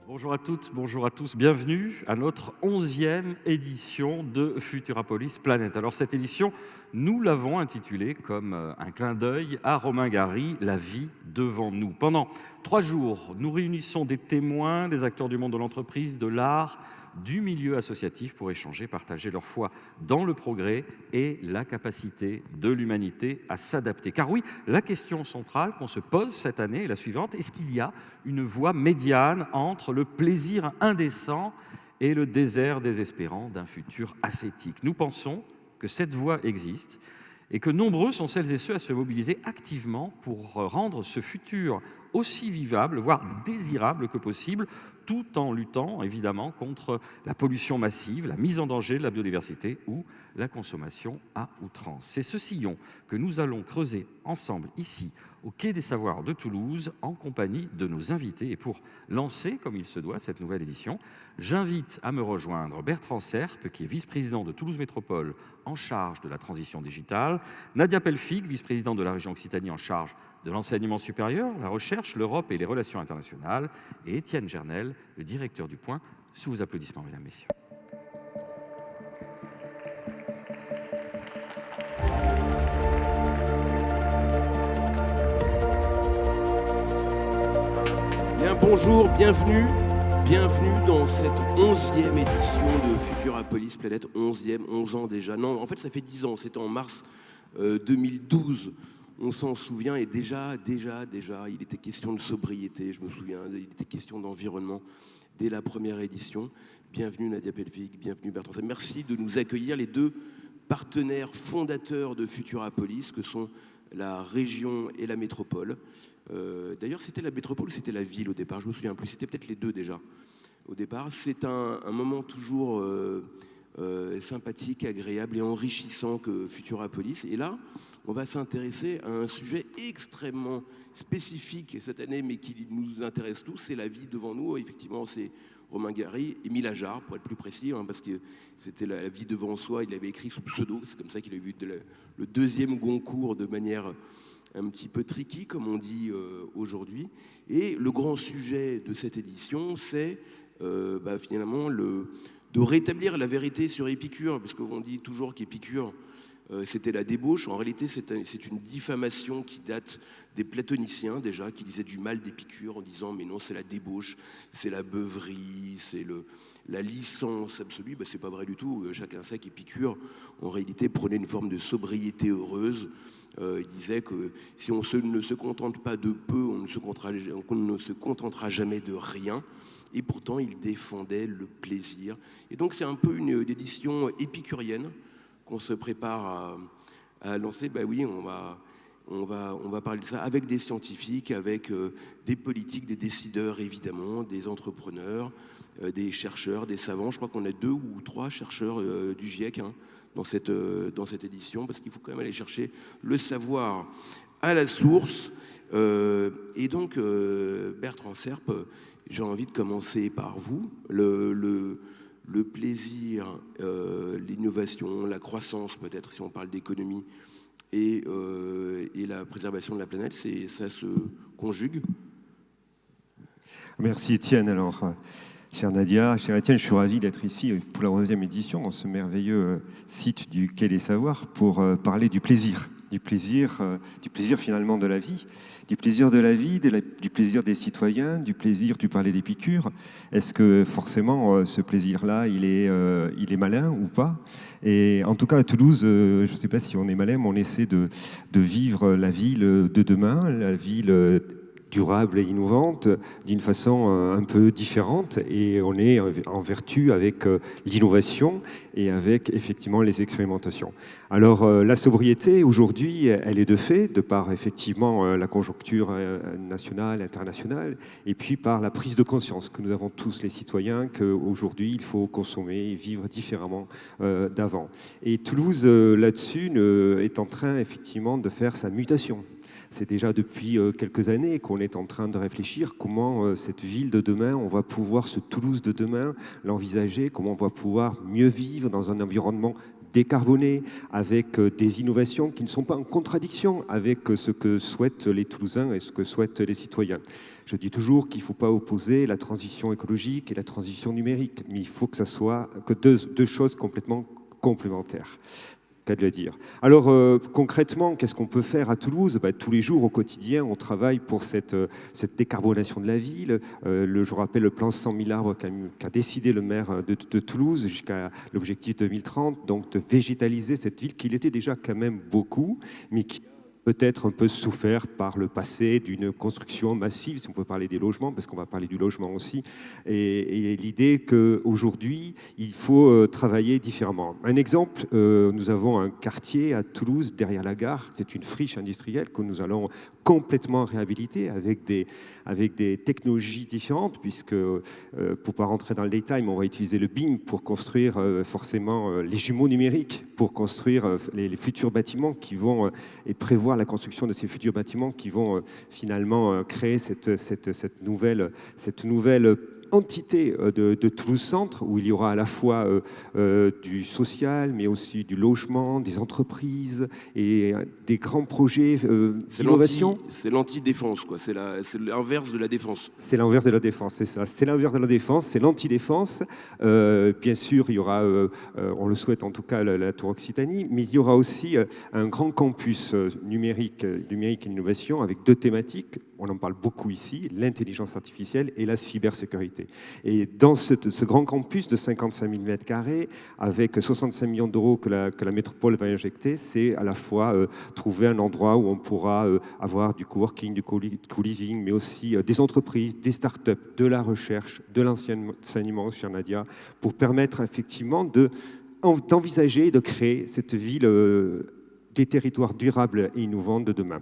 Bonjour à toutes, bonjour à tous, bienvenue à notre 11e édition de Futurapolis Planète. Alors cette édition, nous l'avons intitulée comme un clin d'œil à Romain Gary, La vie devant nous. Pendant 3 jours, nous réunissons des témoins, des acteurs du monde de l'entreprise, de l'art, du milieu associatif pour échanger, partager leur foi dans le progrès et la capacité de l'humanité à s'adapter. Car oui, la question centrale qu'on se pose cette année est la suivante: est-ce qu'il y a une voie médiane entre le plaisir indécent et le désert désespérant d'un futur ascétique? Nous pensons que cette voie existe et que nombreux sont celles et ceux à se mobiliser activement pour rendre ce futur aussi vivable, voire désirable que possible, tout en luttant évidemment contre la pollution massive, la mise en danger de la biodiversité ou la consommation à outrance. C'est ce sillon que nous allons creuser ensemble ici, au Quai des Savoirs de Toulouse, en compagnie de nos invités. Et pour lancer, comme il se doit, cette nouvelle édition, j'invite à me rejoindre Bertrand Serpe, qui est vice-président de Toulouse Métropole en charge de la transition digitale, Nadia Pelfig, vice-présidente de la région Occitanie en charge de l'enseignement supérieur, la recherche, l'Europe et les relations internationales, et Étienne Gernel, le directeur du Point. Sous vos applaudissements, mesdames, messieurs. Bien, bonjour, bienvenue dans cette 11e édition de Futurapolis Planète. 11 ans déjà. Non, en fait, ça fait 10 ans, c'était en mars 2012. On s'en souvient, et déjà, il était question de sobriété, je me souviens, il était question d'environnement dès la première édition. Bienvenue Nadia Pelfig, bienvenue Bertrand Serpe. Merci de nous accueillir, les deux partenaires fondateurs de Futurapolis, que sont la région et la métropole. D'ailleurs, c'était la métropole ou c'était la ville au départ? Je me souviens plus, c'était peut-être les deux déjà au départ. C'est un moment toujours sympathique, agréable et enrichissant que Futurapolis. Et là, on va s'intéresser à un sujet extrêmement spécifique cette année, mais qui nous intéresse tous, c'est la vie devant nous. Effectivement, c'est Romain Gary, Émile Ajar, pour être plus précis, parce que c'était la vie devant soi. Il l'avait écrit sous pseudo, c'est comme ça qu'il a eu le deuxième Goncourt de manière un petit peu tricky, comme on dit aujourd'hui. Et le grand sujet de cette édition, c'est finalement de rétablir la vérité sur Épicure, parce qu'on dit toujours qu'Épicure, c'était la débauche. En réalité, c'est une diffamation qui date des platoniciens, déjà, qui disaient du mal d'Épicure en disant « mais non, c'est la débauche, c'est la beuverie, c'est la licence absolue ». C'est pas vrai du tout. Chacun sait qu'Épicure, en réalité, prenait une forme de sobriété heureuse. Il disait que si on ne se contente pas de peu, on ne se contentera jamais de rien. Et pourtant, il défendait le plaisir. Et donc, c'est un peu une édition épicurienne qu'on se prépare à lancer. Oui, on va parler de ça avec des scientifiques, avec des politiques, des décideurs évidemment, des entrepreneurs, des chercheurs, des savants. Je crois qu'on a 2 ou 3 chercheurs du GIEC dans cette édition, parce qu'il faut quand même aller chercher le savoir à la source. Et donc, Bertrand Serpe, j'ai envie de commencer par vous. Le plaisir, l'innovation, la croissance peut-être, si on parle d'économie, et la préservation de la planète, ça se conjugue. Merci Étienne. Alors, chère Nadia, cher Étienne, je suis ravi d'être ici pour la 11e édition dans ce merveilleux site du Quai des Savoirs pour parler du plaisir finalement de la vie. Du plaisir de la vie, du plaisir des citoyens, du plaisir, tu parlais d'Épicure. Est-ce que forcément ce plaisir-là, il est malin ou pas? Et en tout cas à Toulouse, je ne sais pas si on est malin, mais on essaie de vivre la ville de demain, la ville durable et innovante d'une façon un peu différente, et on est en vertu avec l'innovation et avec effectivement les expérimentations. Alors la sobriété aujourd'hui, elle est de fait, de par effectivement la conjoncture nationale, internationale, et puis par la prise de conscience que nous avons tous les citoyens qu'aujourd'hui il faut consommer et vivre différemment d'avant. Et Toulouse là-dessus est en train effectivement de faire sa mutation. C'est déjà depuis quelques années qu'on est en train de réfléchir comment cette ville de demain, on va pouvoir, ce Toulouse de demain, l'envisager, comment on va pouvoir mieux vivre dans un environnement décarboné, avec des innovations qui ne sont pas en contradiction avec ce que souhaitent les Toulousains et ce que souhaitent les citoyens. Je dis toujours qu'il ne faut pas opposer la transition écologique et la transition numérique, mais il faut que ça soit que deux choses complètement complémentaires. De le dire. Alors concrètement, qu'est-ce qu'on peut faire à Toulouse? Tous les jours, au quotidien, on travaille pour cette décarbonation de la ville. Je rappelle le plan 100 000 arbres qu'a décidé le maire de Toulouse jusqu'à l'objectif 2030, donc de végétaliser cette ville qui l'était déjà quand même beaucoup, mais qui peut-être un peu souffert par le passé d'une construction massive, si on peut parler des logements, parce qu'on va parler du logement aussi, et l'idée qu'aujourd'hui, il faut travailler différemment. Un exemple, nous avons un quartier à Toulouse, derrière la gare, c'est une friche industrielle que nous allons complètement réhabiliter avec des technologies différentes, puisque, pour ne pas rentrer dans le détail, mais on va utiliser le BIM pour construire forcément les jumeaux numériques, pour construire les futurs bâtiments qui vont, et prévoir la construction de ces futurs bâtiments qui vont finalement créer cette nouvelle entité de Toulouse Centre, où il y aura à la fois du social, mais aussi du logement, des entreprises et des grands projets d'innovation. C'est l'anti-défense, quoi. C'est l'inverse de la défense. C'est l'inverse de la défense, c'est ça. C'est l'inverse de la défense, c'est l'anti-défense. Bien sûr, il y aura, on le souhaite en tout cas, la Tour Occitanie, mais il y aura aussi un grand campus numérique et innovation avec deux thématiques. On en parle beaucoup ici, l'intelligence artificielle et la cybersécurité. Et dans ce grand campus de 55 000 m², avec 65 millions d'euros que la métropole va injecter, c'est à la fois trouver un endroit où on pourra avoir du coworking, du co-living, mais aussi des entreprises, des startups, de la recherche, de l'enseignement, chère Nadia, pour permettre effectivement d'envisager et de créer cette ville des territoires durables et innovants de demain.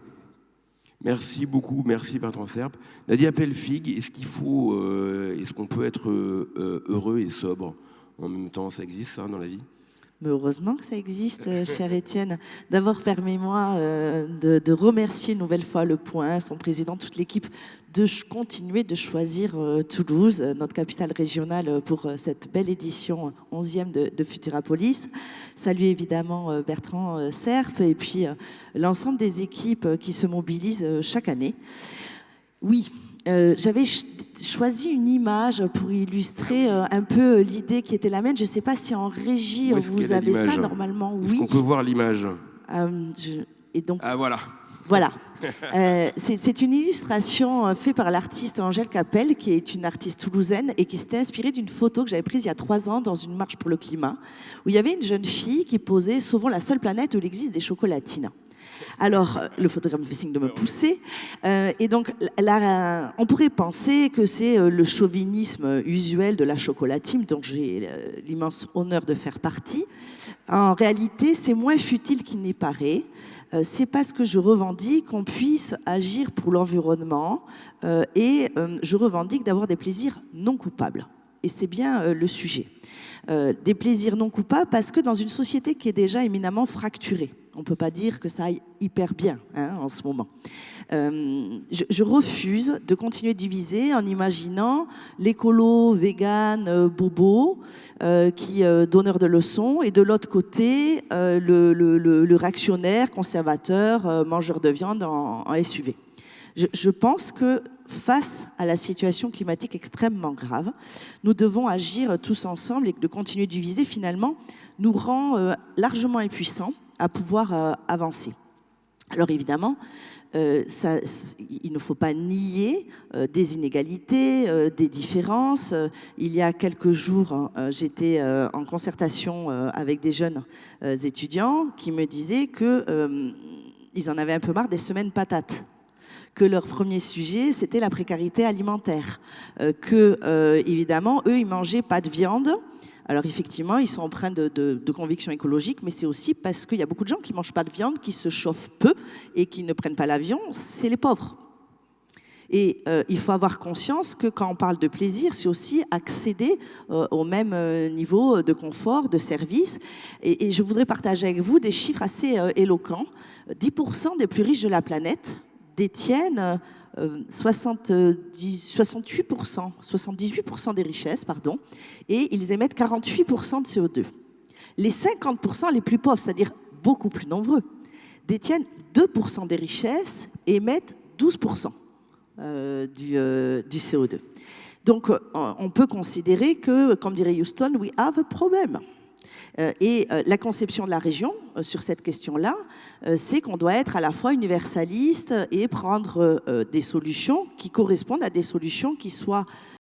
Merci beaucoup, merci Bertrand Serpe. Nadia Pellefig, est-ce qu'on peut être heureux et sobre en même temps? Ça existe ça dans la vie? Mais heureusement que ça existe, cher Étienne. D'abord, permets-moi de remercier une nouvelle fois Le Point, son président, toute l'équipe, de continuer de choisir Toulouse, notre capitale régionale, pour cette belle édition 11e de Futurapolis. Saluer évidemment Bertrand Serpe et puis l'ensemble des équipes qui se mobilisent chaque année. Oui. J'avais choisi une image pour illustrer un peu l'idée qui était la mienne. Je ne sais pas si en régie vous avez ça normalement. Est-ce qu'on peut voir l'image? Et donc, ah voilà. Voilà. C'est une illustration faite par l'artiste Angèle Capel, qui est une artiste toulousaine et qui s'était inspirée d'une photo que j'avais prise il y a 3 ans dans une marche pour le climat, où il y avait une jeune fille qui posait « Sauvons la seule planète où il existe des chocolatines ». Alors, le photographe me fait signe de me pousser. Et donc, là, on pourrait penser que c'est le chauvinisme usuel de la chocolatine, dont j'ai l'immense honneur de faire partie. En réalité, c'est moins futile qu'il n'y paraît. C'est parce que je revendique qu'on puisse agir pour l'environnement et je revendique d'avoir des plaisirs non coupables. Et c'est bien le sujet. Des plaisirs non coupables parce que dans une société qui est déjà éminemment fracturée, on ne peut pas dire que ça aille hyper bien en ce moment. Je refuse de continuer de diviser en imaginant l'écolo, vegan, bobo, qui donneur de leçons, et de l'autre côté, le réactionnaire, conservateur, mangeur de viande en SUV. Je pense que face à la situation climatique extrêmement grave, nous devons agir tous ensemble, et que de continuer de diviser, finalement, nous rend largement impuissants à pouvoir avancer. Alors évidemment, il ne faut pas nier des inégalités, des différences. Il y a quelques jours, j'étais en concertation avec des jeunes étudiants qui me disaient qu'ils en avaient un peu marre des semaines patates, que leur premier sujet, c'était la précarité alimentaire. Évidemment, eux, ils mangeaient pas de viande. Alors effectivement, ils sont empreints de convictions écologiques, mais c'est aussi parce qu'il y a beaucoup de gens qui ne mangent pas de viande, qui se chauffent peu et qui ne prennent pas l'avion, c'est les pauvres. Et il faut avoir conscience que quand on parle de plaisir, c'est aussi accéder au même niveau de confort, de service. Et je voudrais partager avec vous des chiffres assez éloquents. 10% des plus riches de la planète détiennent 78% des richesses, pardon, et ils émettent 48% de CO2. Les 50% les plus pauvres, c'est-à-dire beaucoup plus nombreux, détiennent 2% des richesses et émettent 12% du CO2. Donc, on peut considérer que, comme dirait Houston, we have a problem. La conception de la région sur cette question-là, c'est qu'on doit être à la fois universaliste et prendre des solutions qui correspondent à des solutions qui soient